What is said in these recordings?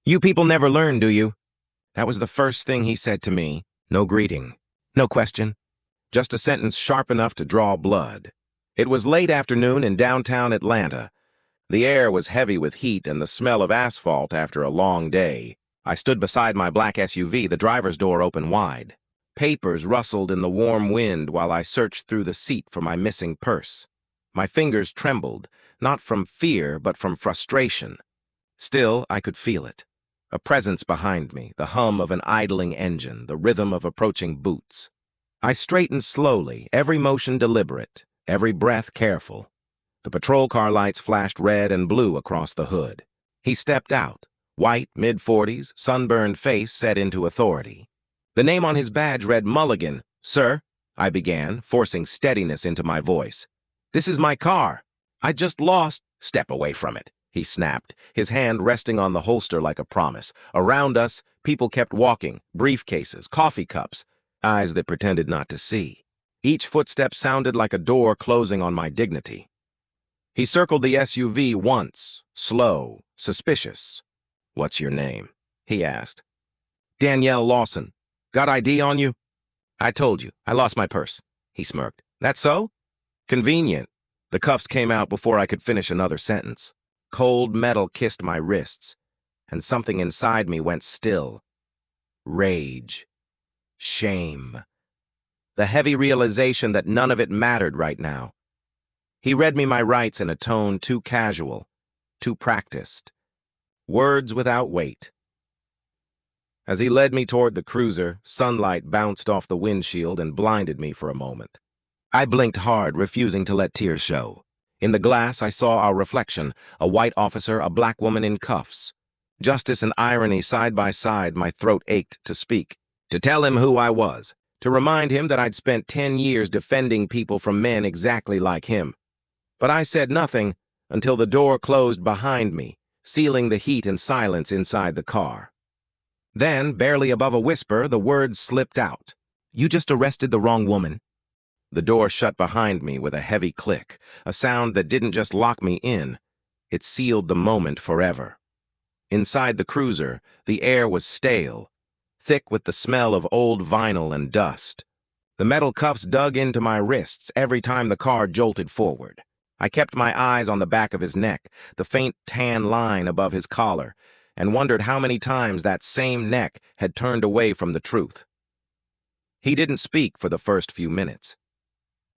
You people never learn, do you? That was the first thing he said to me. No greeting. No question. Just a sentence sharp enough to draw blood. It was late afternoon in downtown Atlanta. The air was heavy with heat and the smell of asphalt after a long day. I stood beside my black SUV, the driver's door open wide. Papers rustled in the warm wind while I searched through the seat for my missing purse. My fingers trembled, not from fear but from frustration. Still, I could feel it. A presence behind me, the hum of an idling engine, the rhythm of approaching boots. I straightened slowly, every motion deliberate, every breath careful. The patrol car lights flashed red and blue across the hood. He stepped out, white, mid-40s, sunburned face set into authority. The name on his badge read Mulligan. "Sir," I began, forcing steadiness into my voice. "This is my car. I just lost—" "Step away from it," he snapped, his hand resting on the holster like a promise. Around us, people kept walking, briefcases, coffee cups, eyes that pretended not to see. Each footstep sounded like a door closing on my dignity. He circled the SUV once, slow, suspicious. "What's your name?" he asked. "Danielle Lawson. Got ID on you?" "I told you, I lost my purse," he smirked. "That so?" "Convenient." The cuffs came out before I could finish another sentence. Cold metal kissed my wrists, and something inside me went still. Rage. Shame. The heavy realization that none of it mattered right now. He read me my rights in a tone too casual, too practiced. Words without weight. As he led me toward the cruiser, sunlight bounced off the windshield and blinded me for a moment. I blinked hard, refusing to let tears show. In the glass, I saw our reflection, a white officer, a black woman in cuffs. Justice and irony side by side, my throat ached to speak, to tell him who I was, to remind him that I'd spent 10 years defending people from men exactly like him. But I said nothing until the door closed behind me, sealing the heat and silence inside the car. Then, barely above a whisper, the words slipped out. "You just arrested the wrong woman." The door shut behind me with a heavy click, a sound that didn't just lock me in, it sealed the moment forever. Inside the cruiser, the air was stale, thick with the smell of old vinyl and dust. The metal cuffs dug into my wrists every time the car jolted forward. I kept my eyes on the back of his neck, the faint tan line above his collar, and wondered how many times that same neck had turned away from the truth. He didn't speak for the first few minutes.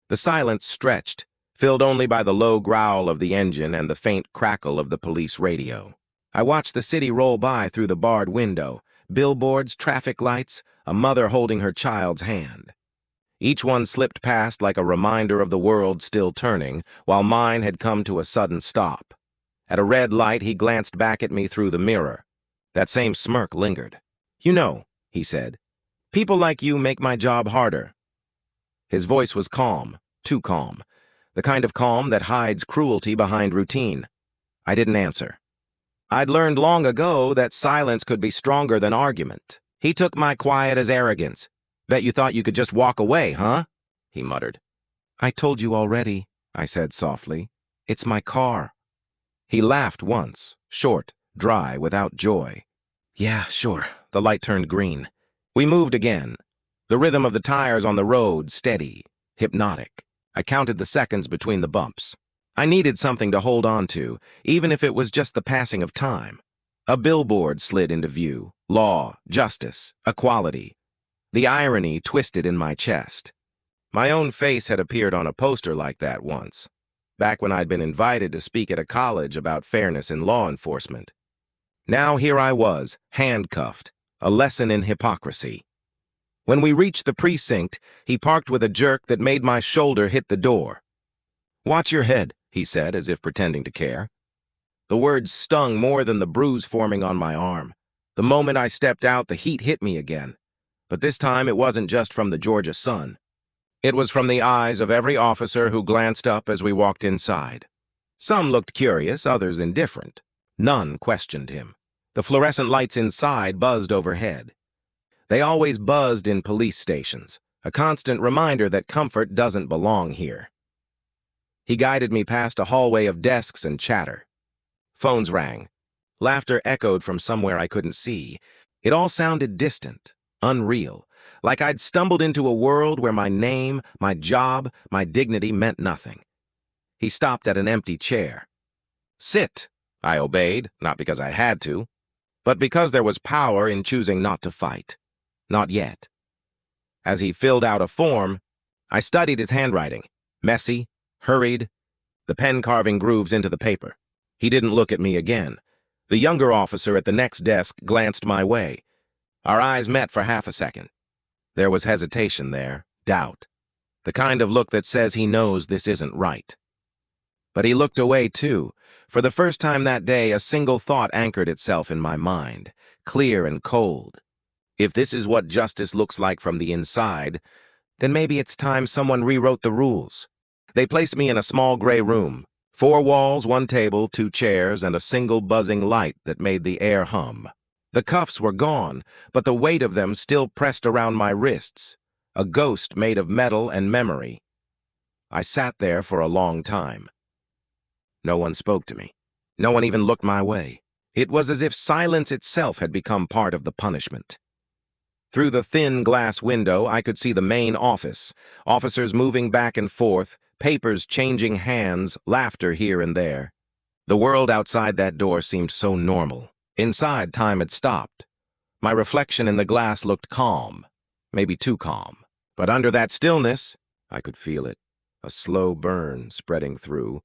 The silence stretched, filled only by the low growl of the engine and the faint crackle of the police radio. I watched the city roll by through the barred window, billboards, traffic lights, a mother holding her child's hand. Each one slipped past like a reminder of the world still turning, while mine had come to a sudden stop. At a red light, he glanced back at me through the mirror. That same smirk lingered. "You know," he said, "people like you make my job harder." His voice was calm, too calm, the kind of calm that hides cruelty behind routine. I didn't answer. I'd learned long ago that silence could be stronger than argument. He took my quiet as arrogance. "Bet you thought you could just walk away, huh?" he muttered. "I told you already," I said softly. "It's my car." He laughed once, short, dry, without joy. "Yeah, sure." The light turned green. We moved again. The rhythm of the tires on the road steady, hypnotic. I counted the seconds between the bumps. I needed something to hold on to, even if it was just the passing of time. A billboard slid into view. Law, justice, equality. The irony twisted in my chest. My own face had appeared on a poster like that once, back when I'd been invited to speak at a college about fairness in law enforcement. Now here I was, handcuffed, a lesson in hypocrisy. When we reached the precinct, he parked with a jerk that made my shoulder hit the door. "Watch your head," he said, as if pretending to care. The words stung more than the bruise forming on my arm. The moment I stepped out, the heat hit me again. But this time it wasn't just from the Georgia sun. It was from the eyes of every officer who glanced up as we walked inside. Some looked curious, others indifferent. None questioned him. The fluorescent lights inside buzzed overhead. They always buzzed in police stations, a constant reminder that comfort doesn't belong here. He guided me past a hallway of desks and chatter. Phones rang. Laughter echoed from somewhere I couldn't see. It all sounded distant, unreal, like I'd stumbled into a world where my name, my job, my dignity meant nothing. He stopped at an empty chair. "Sit," I obeyed, not because I had to, but because there was power in choosing not to fight. Not yet. As he filled out a form, I studied his handwriting. Messy, hurried, the pen carving grooves into the paper. He didn't look at me again. The younger officer at the next desk glanced my way. Our eyes met for half a second. There was hesitation there, doubt, the kind of look that says he knows this isn't right. But he looked away too. For the first time that day, a single thought anchored itself in my mind, clear and cold. If this is what justice looks like from the inside, then maybe it's time someone rewrote the rules. They placed me in a small gray room. 4 walls, 1 table, 2 chairs, and a single buzzing light that made the air hum. The cuffs were gone, but the weight of them still pressed around my wrists, a ghost made of metal and memory. I sat there for a long time. No one spoke to me. No one even looked my way. It was as if silence itself had become part of the punishment. Through the thin glass window, I could see the main office, officers moving back and forth, papers changing hands, laughter here and there. The world outside that door seemed so normal. Inside, time had stopped. My reflection in the glass looked calm, maybe too calm. But under that stillness, I could feel it, a slow burn spreading through.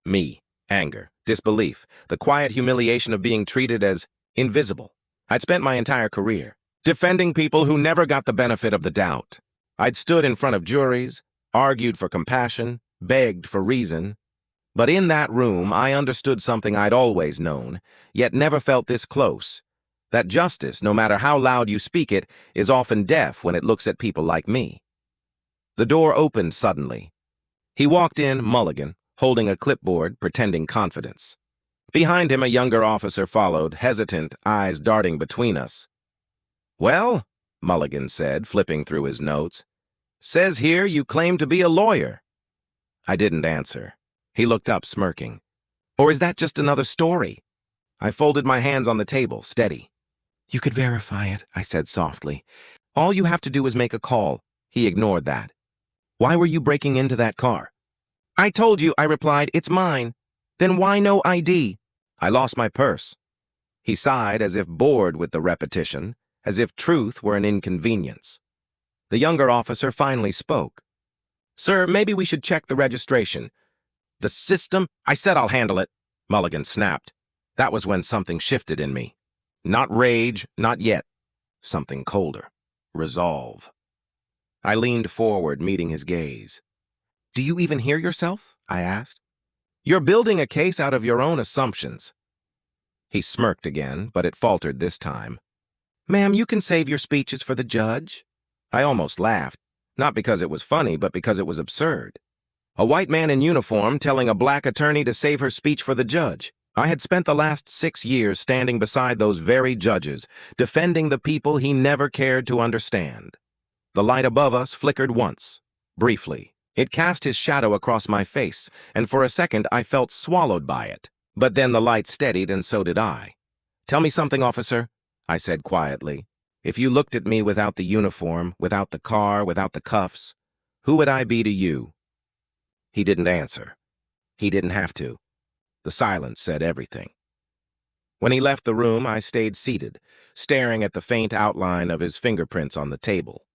Me, anger, disbelief, the quiet humiliation of being treated as invisible. I'd spent my entire career defending people who never got the benefit of the doubt. I'd stood in front of juries, argued for compassion, begged for reason. But in that room, I understood something I'd always known, yet never felt this close. That justice, no matter how loud you speak it, is often deaf when it looks at people like me. The door opened suddenly. He walked in, Mulligan, holding a clipboard, pretending confidence. Behind him, a younger officer followed, hesitant, eyes darting between us. "Well," Mulligan said, flipping through his notes, "says here you claim to be a lawyer." I didn't answer. He looked up, smirking. "Or is that just another story?" I folded my hands on the table, steady. "You could verify it," I said softly. "All you have to do is make a call." He ignored that. "Why were you breaking into that car?" "I told you," I replied, "it's mine." "Then why no ID?" "I lost my purse." He sighed, as if bored with the repetition, as if truth were an inconvenience. The younger officer finally spoke. "Sir, maybe we should check the registration." "The system?" "I said I'll handle it," Mulligan snapped. That was when something shifted in me. Not rage, not yet. Something colder. Resolve. I leaned forward, meeting his gaze. "Do you even hear yourself?" I asked. "You're building a case out of your own assumptions." He smirked again, but it faltered this time. "Ma'am, you can save your speeches for the judge." I almost laughed, not because it was funny, but because it was absurd. A white man in uniform telling a black attorney to save her speech for the judge. I had spent the last 6 years standing beside those very judges, defending the people he never cared to understand. The light above us flickered once, briefly. It cast his shadow across my face, and for a second I felt swallowed by it. But then the light steadied, and so did I. "Tell me something, officer," I said quietly. "If you looked at me without the uniform, without the car, without the cuffs, who would I be to you?" He didn't answer. He didn't have to. The silence said everything. When he left the room, I stayed seated, staring at the faint outline of his fingerprints on the table.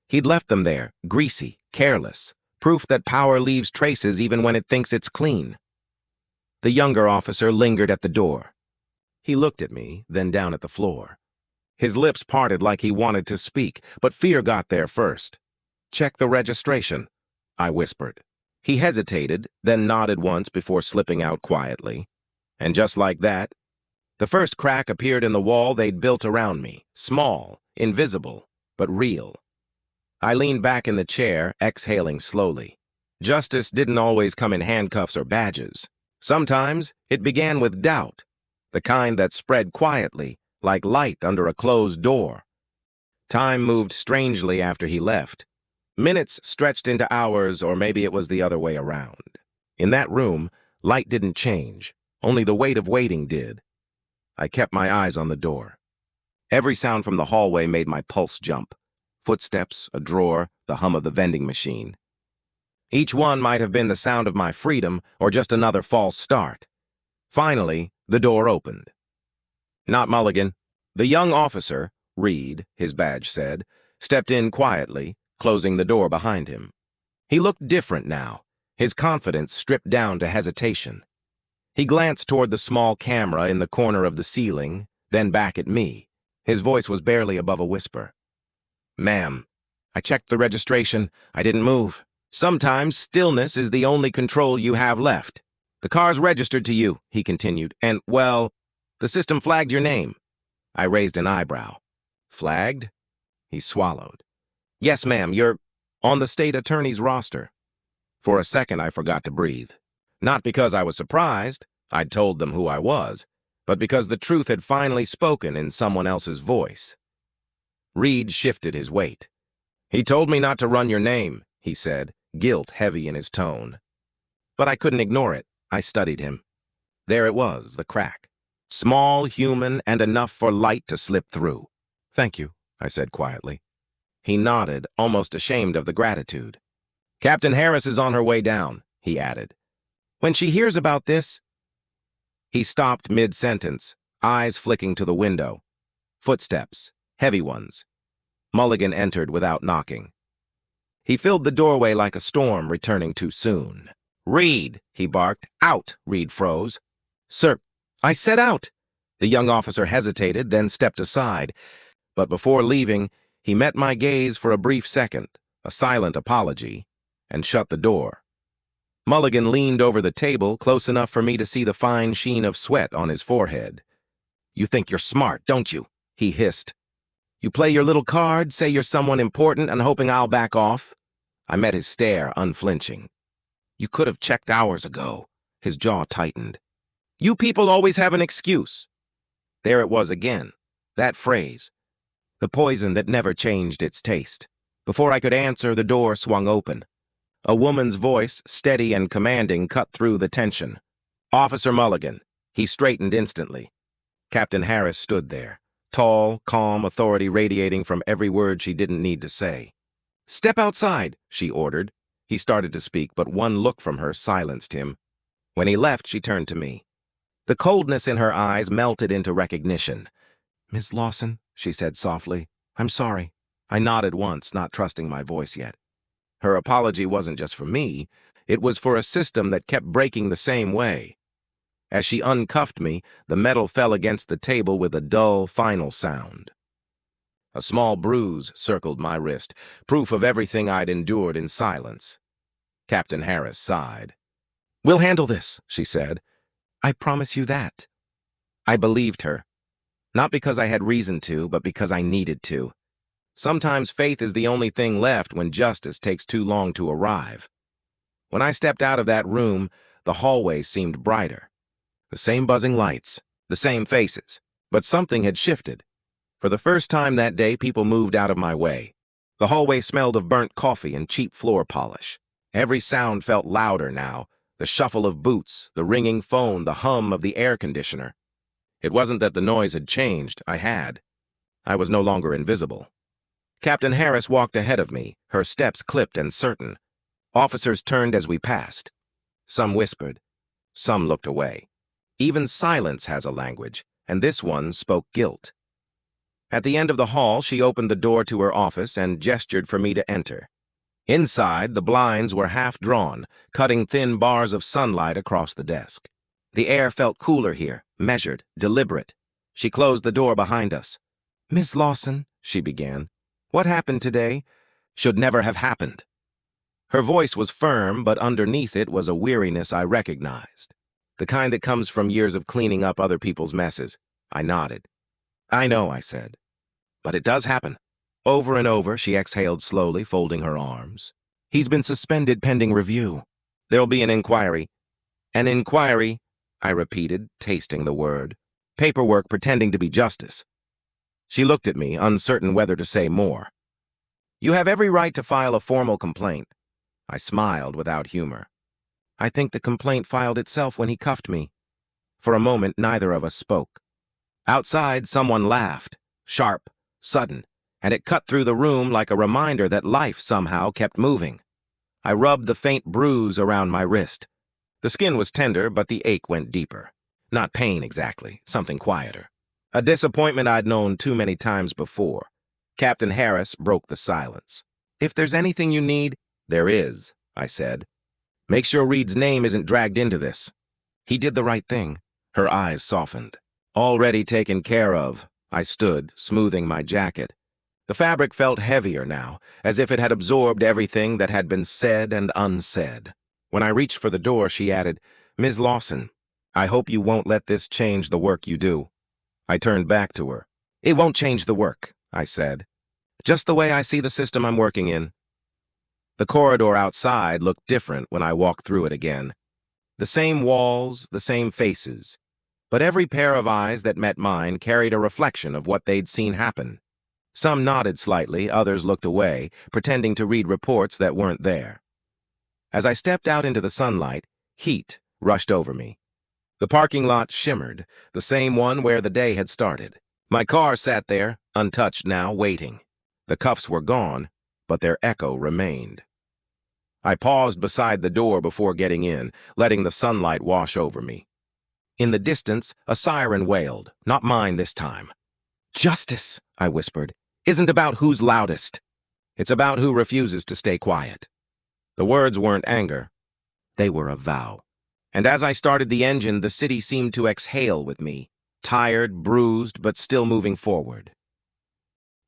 He'd left them there, greasy, careless, proof that power leaves traces even when it thinks it's clean. The younger officer lingered at the door. He looked at me, then down at the floor. His lips parted like he wanted to speak, but fear got there first. "Check the registration," I whispered. He hesitated, then nodded once before slipping out quietly. And just like that, the first crack appeared in the wall they'd built around me, small, invisible, but real. I leaned back in the chair, exhaling slowly. Justice didn't always come in handcuffs or badges. Sometimes it began with doubt, the kind that spread quietly, like light under a closed door. Time moved strangely after he left. Minutes stretched into hours, or maybe it was the other way around. In that room, light didn't change. Only the weight of waiting did. I kept my eyes on the door. Every sound from the hallway made my pulse jump. Footsteps, a drawer, the hum of the vending machine. Each one might have been the sound of my freedom or just another false start. Finally, the door opened. Not Mulligan. The young officer, Reed, his badge said, stepped in quietly, closing the door behind him. He looked different now, his confidence stripped down to hesitation. He glanced toward the small camera in the corner of the ceiling, then back at me. His voice was barely above a whisper. "Ma'am, I checked the registration. I didn't move. Sometimes stillness is the only control you have left. The car's registered to you," he continued, "and, well, the system flagged your name." I raised an eyebrow. "Flagged?" He swallowed. "Yes, ma'am, you're on the state attorney's roster." For a second, I forgot to breathe. Not because I was surprised, I'd told them who I was, but because the truth had finally spoken in someone else's voice. Reed shifted his weight. "He told me not to run your name," he said, guilt heavy in his tone. But I couldn't ignore it. I studied him. There it was, the crack. Small, human, and enough for light to slip through. "Thank you," I said quietly. He nodded, almost ashamed of the gratitude. "Captain Harris is on her way down," he added. "When she hears about this—" He stopped mid-sentence, eyes flicking to the window. Footsteps, heavy ones. Mulligan entered without knocking. He filled the doorway like a storm returning too soon. "Reed," he barked. "Out!" Reed froze. "Sir, I said out!" The young officer hesitated, then stepped aside. But before leaving, he met my gaze for a brief second, a silent apology, and shut the door. Mulligan leaned over the table, close enough for me to see the fine sheen of sweat on his forehead. "You think you're smart, don't you?" he hissed. "You play your little card, say you're someone important, and hoping I'll back off?" I met his stare, unflinching. "You could have checked hours ago." His jaw tightened. "You people always have an excuse." There it was again, that phrase. The poison that never changed its taste. Before I could answer, the door swung open. A woman's voice, steady and commanding, cut through the tension. "Officer Mulligan." He straightened instantly. Captain Harris stood there, tall, calm, authority radiating from every word she didn't need to say. "Step outside," she ordered. He started to speak, but one look from her silenced him. When he left, she turned to me. The coldness in her eyes melted into recognition. "Miss Lawson," she said softly, "I'm sorry." I nodded once, not trusting my voice yet. Her apology wasn't just for me. It was for a system that kept breaking the same way. As she uncuffed me, the metal fell against the table with a dull, final sound. A small bruise circled my wrist, proof of everything I'd endured in silence. Captain Harris sighed. "We'll handle this," she said. "I promise you that." I believed her. Not because I had reason to, but because I needed to. Sometimes faith is the only thing left when justice takes too long to arrive. When I stepped out of that room, the hallway seemed brighter. The same buzzing lights, the same faces, but something had shifted. For the first time that day, people moved out of my way. The hallway smelled of burnt coffee and cheap floor polish. Every sound felt louder now, the shuffle of boots, the ringing phone, the hum of the air conditioner. It wasn't that the noise had changed, I was no longer invisible. Captain Harris walked ahead of me, her steps clipped and certain. Officers turned as we passed. Some whispered. Some looked away. Even silence has a language, and this one spoke guilt. At the end of the hall, she opened the door to her office and gestured for me to enter. Inside, the blinds were half drawn, cutting thin bars of sunlight across the desk. The air felt cooler here, measured, deliberate. She closed the door behind us. "Miss Lawson," she began, "what happened today should never have happened." Her voice was firm, but underneath it was a weariness I recognized. The kind that comes from years of cleaning up other people's messes. I nodded. "I know," I said. "But it does happen." Over and over, she exhaled slowly, folding her arms. "He's been suspended pending review. There'll be an inquiry." "An inquiry," I repeated, tasting the word. "Paperwork pretending to be justice." She looked at me, uncertain whether to say more. "You have every right to file a formal complaint." I smiled without humor. "I think the complaint filed itself when he cuffed me." For a moment, neither of us spoke. Outside, someone laughed, sharp, sudden, and it cut through the room like a reminder that life somehow kept moving. I rubbed the faint bruise around my wrist. The skin was tender, but the ache went deeper. Not pain exactly, something quieter. A disappointment I'd known too many times before. Captain Harris broke the silence. "If there's anything you need—" "There is," I said. "Make sure Reed's name isn't dragged into this." He did the right thing. Her eyes softened. "Already taken care of." I stood, smoothing my jacket. The fabric felt heavier now, as if it had absorbed everything that had been said and unsaid. When I reached for the door, she added, "Ms. Lawson, I hope you won't let this change the work you do." I turned back to her. "It won't change the work," I said. "Just the way I see the system I'm working in." The corridor outside looked different when I walked through it again. The same walls, the same faces. But every pair of eyes that met mine carried a reflection of what they'd seen happen. Some nodded slightly, others looked away, pretending to read reports that weren't there. As I stepped out into the sunlight, heat rushed over me. The parking lot shimmered, the same one where the day had started. My car sat there, untouched now, waiting. The cuffs were gone, but their echo remained. I paused beside the door before getting in, letting the sunlight wash over me. In the distance, a siren wailed, not mine this time. "Justice," I whispered, "isn't about who's loudest. It's about who refuses to stay quiet." The words weren't anger. They were a vow. And as I started the engine, the city seemed to exhale with me, tired, bruised, but still moving forward.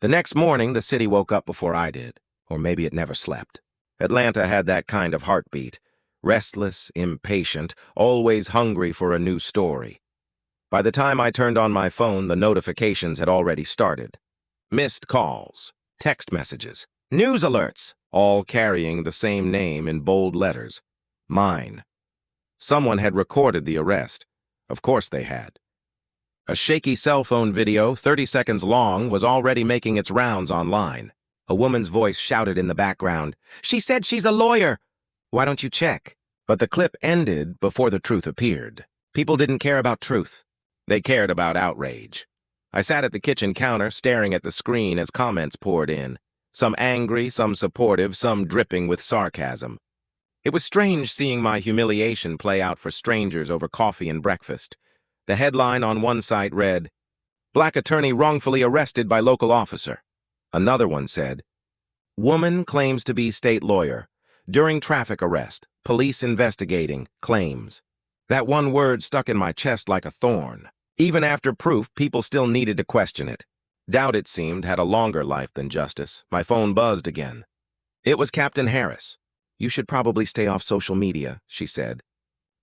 The next morning, the city woke up before I did, or maybe it never slept. Atlanta had that kind of heartbeat, restless, impatient, always hungry for a new story. By the time I turned on my phone, the notifications had already started. Missed calls, text messages, news alerts, all carrying the same name in bold letters. Mine. Someone had recorded the arrest. Of course they had. A shaky cell phone video, 30 seconds long, was already making its rounds online. A woman's voice shouted in the background, "She said she's a lawyer! Why don't you check?" But the clip ended before the truth appeared. People didn't care about truth. They cared about outrage. I sat at the kitchen counter, staring at the screen as comments poured in. Some angry, some supportive, some dripping with sarcasm. It was strange seeing my humiliation play out for strangers over coffee and breakfast. The headline on one site read, "Black attorney wrongfully arrested by local officer." Another one said, "Woman claims to be state lawyer. During traffic arrest, police investigating, claims." That one word stuck in my chest like a thorn. Even after proof, people still needed to question it. Doubt, it seemed, had a longer life than justice. My phone buzzed again. It was Captain Harris. "You should probably stay off social media," she said.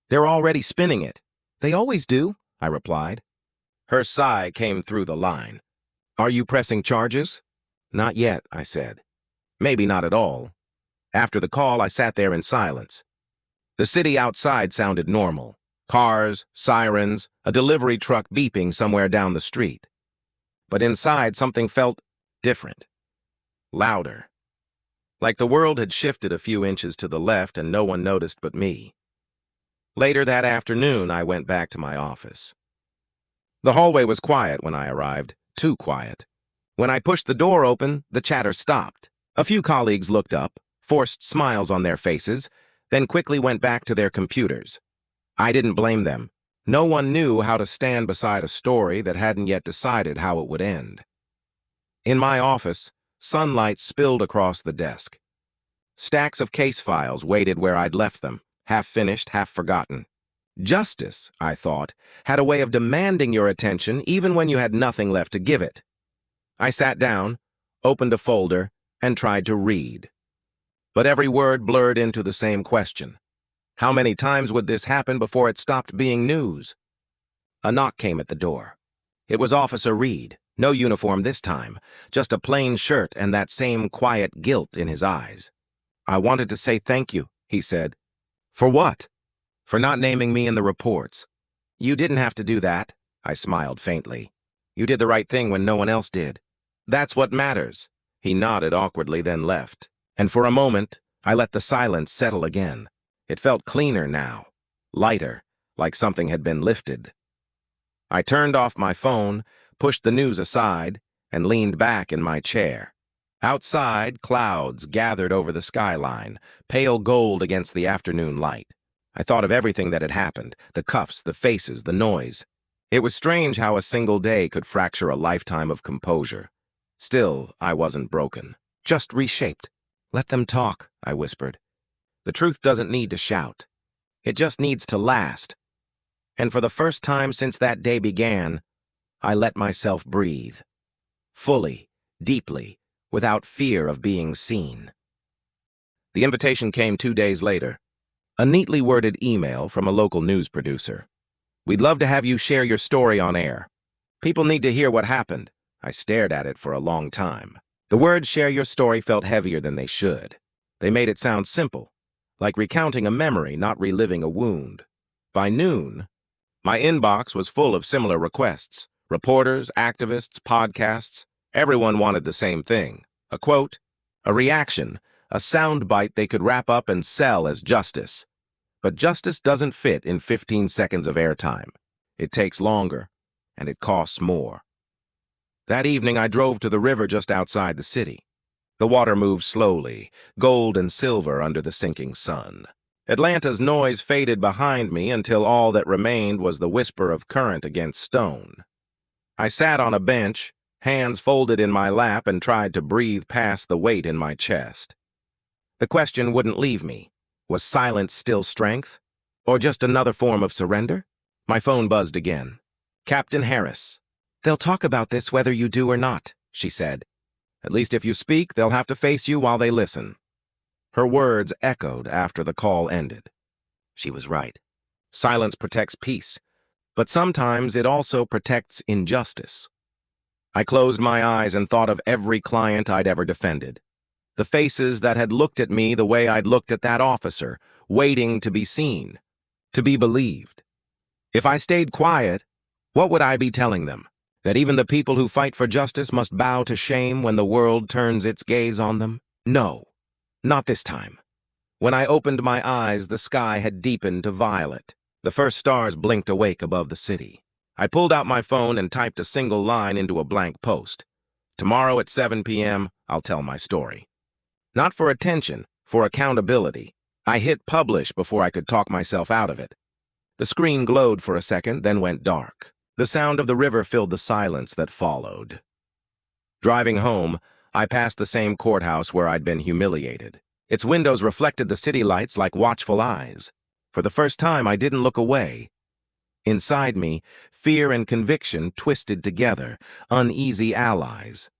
"They're already spinning it." "They always do," I replied. Her sigh came through the line. "Are you pressing charges?" "Not yet," I said. "Maybe not at all." After the call, I sat there in silence. The city outside sounded normal. Cars, sirens, a delivery truck beeping somewhere down the street. But inside, something felt different. Louder. Like the world had shifted a few inches to the left and no one noticed but me. Later that afternoon, I went back to my office. The hallway was quiet when I arrived, too quiet. When I pushed the door open, the chatter stopped. A few colleagues looked up, forced smiles on their faces, then quickly went back to their computers. I didn't blame them. No one knew how to stand beside a story that hadn't yet decided how it would end. In my office, sunlight spilled across the desk. Stacks of case files waited where I'd left them, half finished, half forgotten. Justice, I thought, had a way of demanding your attention even when you had nothing left to give it. I sat down, opened a folder, and tried to read. But every word blurred into the same question. How many times would this happen before it stopped being news? A knock came at the door. It was Officer Reed, no uniform this time, just a plain shirt and that same quiet guilt in his eyes. "I wanted to say thank you," he said. "For what?" "For not naming me in the reports." "You didn't have to do that," I smiled faintly. "You did the right thing when no one else did." "That's what matters." He nodded awkwardly, then left. And for a moment, I let the silence settle again. It felt cleaner now, lighter, like something had been lifted. I turned off my phone, pushed the news aside, and leaned back in my chair. Outside, clouds gathered over the skyline, pale gold against the afternoon light. I thought of everything that had happened, the cuffs, the faces, the noise. It was strange how a single day could fracture a lifetime of composure. Still, I wasn't broken, just reshaped. "Let them talk," I whispered. "The truth doesn't need to shout. It just needs to last." And for the first time since that day began, I let myself breathe. Fully, deeply, without fear of being seen. The invitation came 2 days later. A neatly worded email from a local news producer. "We'd love to have you share your story on air. People need to hear what happened." I stared at it for a long time. The words "share your story" felt heavier than they should. They made it sound simple, like recounting a memory, not reliving a wound. By noon, my inbox was full of similar requests. Reporters, activists, podcasts, everyone wanted the same thing. A quote, a reaction, a soundbite they could wrap up and sell as justice. But justice doesn't fit in 15 seconds of airtime. It takes longer, and it costs more. That evening, I drove to the river just outside the city. The water moved slowly, gold and silver under the sinking sun. Atlanta's noise faded behind me until all that remained was the whisper of current against stone. I sat on a bench, hands folded in my lap, and tried to breathe past the weight in my chest. The question wouldn't leave me. Was silence still strength? Or just another form of surrender? My phone buzzed again. "Captain Harris." "They'll talk about this whether you do or not," she said. "At least if you speak, they'll have to face you while they listen." Her words echoed after the call ended. She was right. Silence protects peace, but sometimes it also protects injustice. I closed my eyes and thought of every client I'd ever defended. The faces that had looked at me the way I'd looked at that officer, waiting to be seen, to be believed. If I stayed quiet, what would I be telling them? That even the people who fight for justice must bow to shame when the world turns its gaze on them? No, not this time. When I opened my eyes, the sky had deepened to violet. The first stars blinked awake above the city. I pulled out my phone and typed a single line into a blank post. "Tomorrow at 7 p.m., I'll tell my story." Not for attention, for accountability. I hit publish before I could talk myself out of it. The screen glowed for a second, then went dark. The sound of the river filled the silence that followed. Driving home, I passed the same courthouse where I'd been humiliated. Its windows reflected the city lights like watchful eyes. For the first time, I didn't look away. Inside me, fear and conviction twisted together, uneasy allies.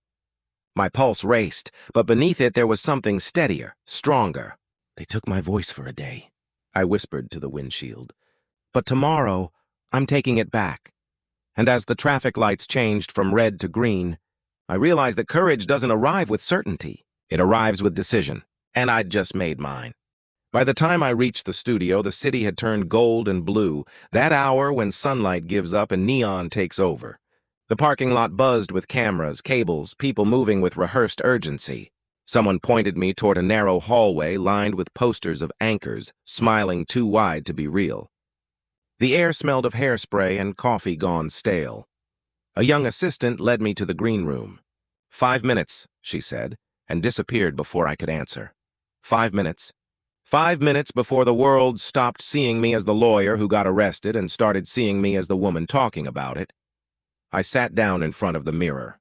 My pulse raced, but beneath it there was something steadier, stronger. "They took my voice for a day," I whispered to the windshield. "But tomorrow, I'm taking it back." And as the traffic lights changed from red to green, I realized that courage doesn't arrive with certainty. It arrives with decision, and I'd just made mine. By the time I reached the studio, the city had turned gold and blue, that hour when sunlight gives up and neon takes over. The parking lot buzzed with cameras, cables, people moving with rehearsed urgency. Someone pointed me toward a narrow hallway lined with posters of anchors, smiling too wide to be real. The air smelled of hairspray and coffee gone stale. A young assistant led me to the green room. 5 minutes, she said, and disappeared before I could answer. 5 minutes. 5 minutes before the world stopped seeing me as the lawyer who got arrested and started seeing me as the woman talking about it. I sat down in front of the mirror.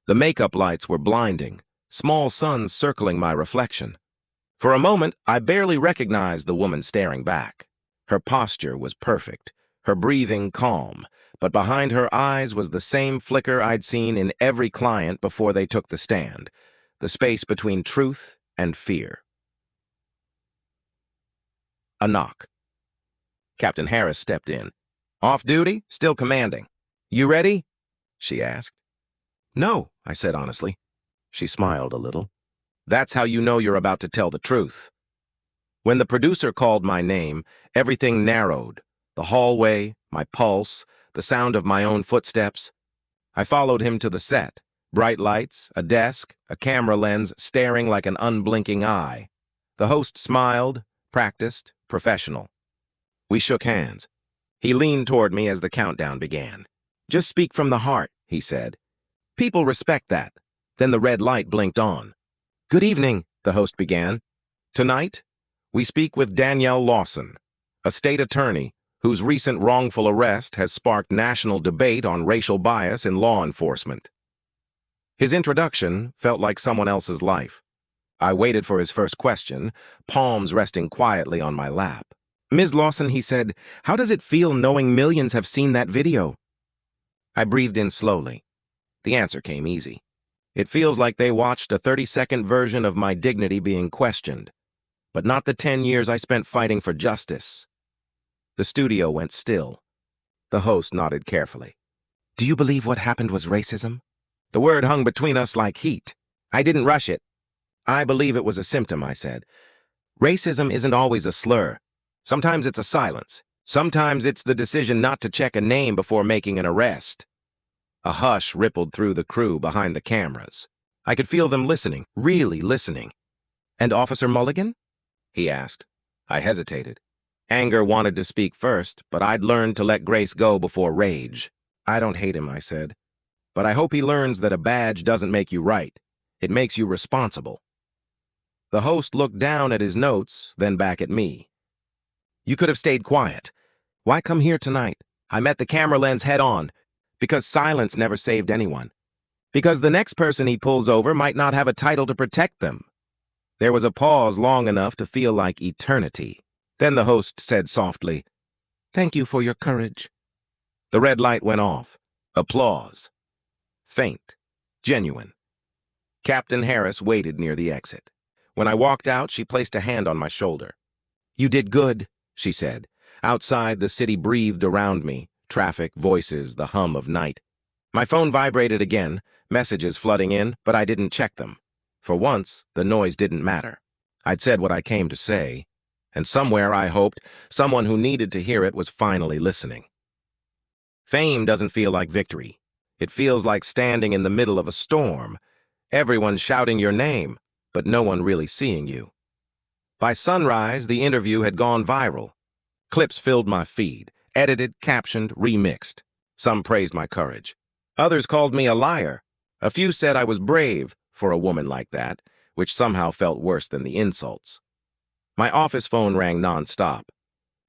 The makeup lights were blinding, small suns circling my reflection. For a moment, I barely recognized the woman staring back. Her posture was perfect, her breathing calm, but behind her eyes was the same flicker I'd seen in every client before they took the stand, the space between truth and fear. A knock. Captain Harris stepped in. "Off duty? Still commanding. You ready?" she asked. "No," I said honestly. She smiled a little. "That's how you know you're about to tell the truth." When the producer called my name, everything narrowed. The hallway, my pulse, the sound of my own footsteps. I followed him to the set. Bright lights, a desk, a camera lens staring like an unblinking eye. The host smiled, practiced, professional. We shook hands. He leaned toward me as the countdown began. "Just speak from the heart," he said. "People respect that." Then the red light blinked on. "Good evening," the host began. "Tonight, we speak with Danielle Lawson, a state attorney whose recent wrongful arrest has sparked national debate on racial bias in law enforcement." His introduction felt like someone else's life. I waited for his first question, palms resting quietly on my lap. "Ms. Lawson," he said, "how does it feel knowing millions have seen that video?" I breathed in slowly. The answer came easy. It feels like they watched a 30-second version of my dignity being questioned, but not the 10 years I spent fighting for justice. The studio went still. The host nodded carefully. "Do you believe what happened was racism?" The word hung between us like heat. I didn't rush it. "I believe it was a symptom," I said. "Racism isn't always a slur. Sometimes it's a silence. Sometimes it's the decision not to check a name before making an arrest." A hush rippled through the crew behind the cameras. I could feel them listening, really listening. "And Officer Mulligan?" he asked. I hesitated. Anger wanted to speak first, but I'd learned to let grace go before rage. "I don't hate him," I said. "But I hope he learns that a badge doesn't make you right. It makes you responsible." The host looked down at his notes, then back at me. "You could have stayed quiet. Why come here tonight?" I met the camera lens head on. Because silence never saved anyone. Because the next person he pulls over might not have a title to protect them. There was a pause long enough to feel like eternity. Then the host said softly, "Thank you for your courage." The red light went off. Applause. Faint. Genuine. Captain Harris waited near the exit. When I walked out, she placed a hand on my shoulder. "You did good," she said. Outside, the city breathed around me. Traffic, voices, the hum of night. My phone vibrated again, messages flooding in, but I didn't check them. For once, the noise didn't matter. I'd said what I came to say, and somewhere, I hoped, someone who needed to hear it was finally listening. Fame doesn't feel like victory. It feels like standing in the middle of a storm. Everyone shouting your name, but no one really seeing you. By sunrise, the interview had gone viral. Clips filled my feed. Edited, captioned, remixed. Some praised my courage. Others called me a liar. A few said I was brave for a woman like that, which somehow felt worse than the insults. My office phone rang nonstop.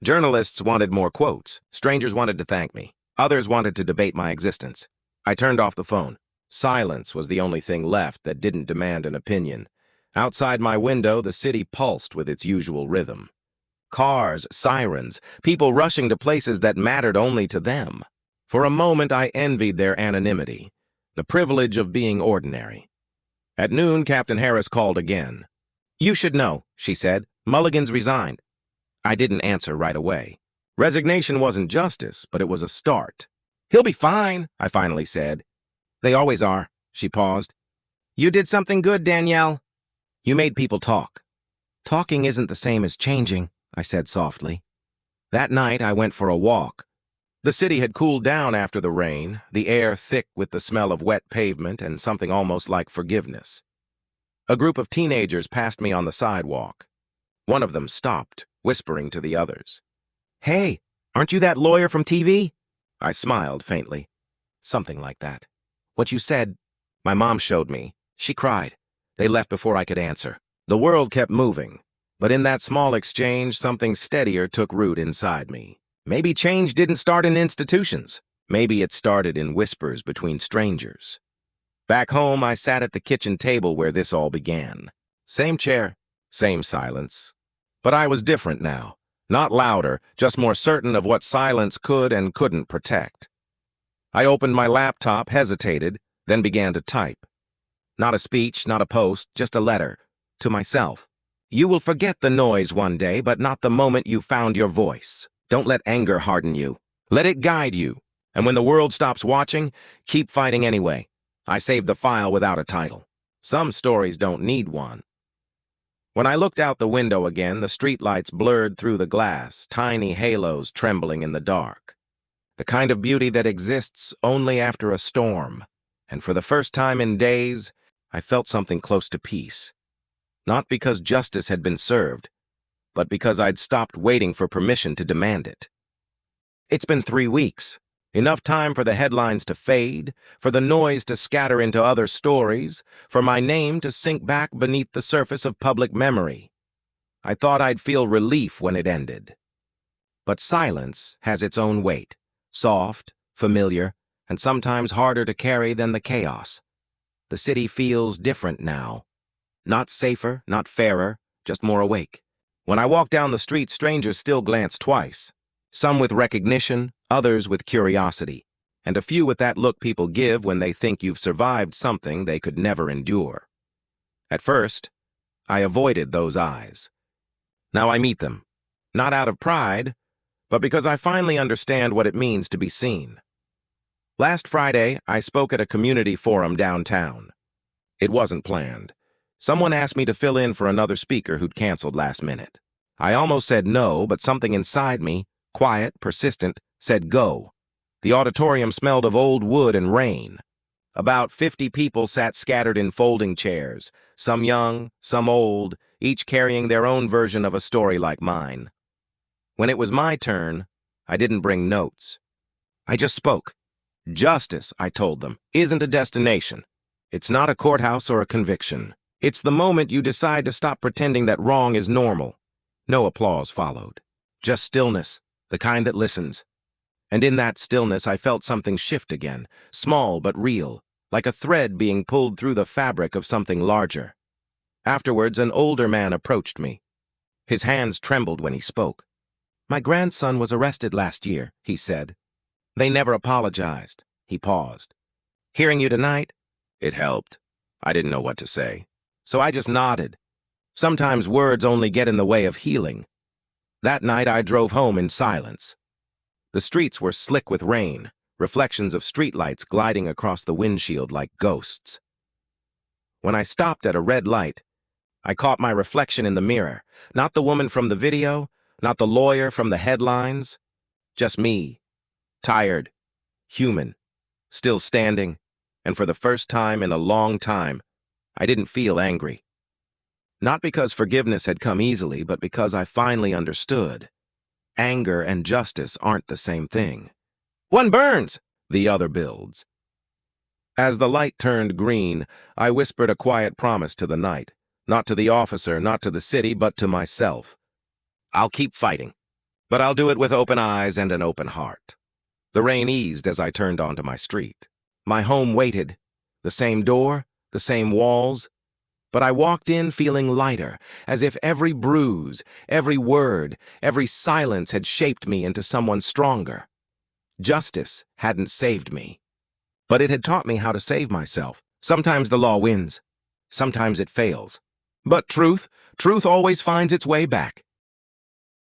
Journalists wanted more quotes. Strangers wanted to thank me. Others wanted to debate my existence. I turned off the phone. Silence was the only thing left that didn't demand an opinion. Outside my window, the city pulsed with its usual rhythm. Cars, sirens, people rushing to places that mattered only to them. For a moment, I envied their anonymity, the privilege of being ordinary. At noon, Captain Harris called again. "You should know," she said. "Mulligan's resigned." I didn't answer right away. Resignation wasn't justice, but it was a start. "He'll be fine," I finally said. "They always are," she paused. "You did something good, Danielle. You made people talk." "Talking isn't the same as changing," I said softly. That night, I went for a walk. The city had cooled down after the rain, the air thick with the smell of wet pavement and something almost like forgiveness. A group of teenagers passed me on the sidewalk. One of them stopped, whispering to the others. "Hey, aren't you that lawyer from TV?" I smiled faintly. "Something like that." "What you said." My mom showed me. She cried. They left before I could answer. The world kept moving. But in that small exchange, something steadier took root inside me. Maybe change didn't start in institutions. Maybe it started in whispers between strangers. Back home, I sat at the kitchen table where this all began. Same chair, same silence. But I was different now. Not louder, just more certain of what silence could and couldn't protect. I opened my laptop, hesitated, then began to type. Not a speech, not a post, just a letter. To myself. "You will forget the noise one day, but not the moment you found your voice. Don't let anger harden you. Let it guide you. And when the world stops watching, keep fighting anyway." I saved the file without a title. Some stories don't need one. When I looked out the window again, the streetlights blurred through the glass, tiny halos trembling in the dark. The kind of beauty that exists only after a storm. And for the first time in days, I felt something close to peace. Not because justice had been served, but because I'd stopped waiting for permission to demand it. It's been 3 weeks. Enough time for the headlines to fade, for the noise to scatter into other stories, for my name to sink back beneath the surface of public memory. I thought I'd feel relief when it ended. But silence has its own weight, soft, familiar, and sometimes harder to carry than the chaos. The city feels different now. Not safer, not fairer, just more awake. When I walk down the street, strangers still glance twice. Some with recognition, others with curiosity, and a few with that look people give when they think you've survived something they could never endure. At first, I avoided those eyes. Now I meet them, not out of pride, but because I finally understand what it means to be seen. Last Friday, I spoke at a community forum downtown. It wasn't planned. Someone asked me to fill in for another speaker who'd canceled last minute. I almost said no, but something inside me, quiet, persistent, said go. The auditorium smelled of old wood and rain. About 50 people sat scattered in folding chairs, some young, some old, each carrying their own version of a story like mine. When it was my turn, I didn't bring notes. I just spoke. Justice, I told them, isn't a destination. It's not a courthouse or a conviction. It's the moment you decide to stop pretending that wrong is normal. No applause followed. Just stillness, the kind that listens. And in that stillness I felt something shift again, small but real, like a thread being pulled through the fabric of something larger. Afterwards, an older man approached me. His hands trembled when he spoke. My grandson was arrested last year, he said. They never apologized. He paused. Hearing you tonight, it helped. I didn't know what to say, so I just nodded. Sometimes words only get in the way of healing. That night I drove home in silence. The streets were slick with rain, reflections of streetlights gliding across the windshield like ghosts. When I stopped at a red light, I caught my reflection in the mirror, not the woman from the video, not the lawyer from the headlines, just me, tired, human, still standing, and for the first time in a long time, I didn't feel angry. Not because forgiveness had come easily, but because I finally understood. Anger and justice aren't the same thing. One burns, the other builds. As the light turned green, I whispered a quiet promise to the night, not to the officer, not to the city, but to myself. I'll keep fighting, but I'll do it with open eyes and an open heart. The rain eased as I turned onto my street. My home waited, the same door, the same walls, but I walked in feeling lighter, as if every bruise, every word, every silence had shaped me into someone stronger. Justice hadn't saved me, but it had taught me how to save myself. Sometimes the law wins, sometimes it fails. But truth always finds its way back.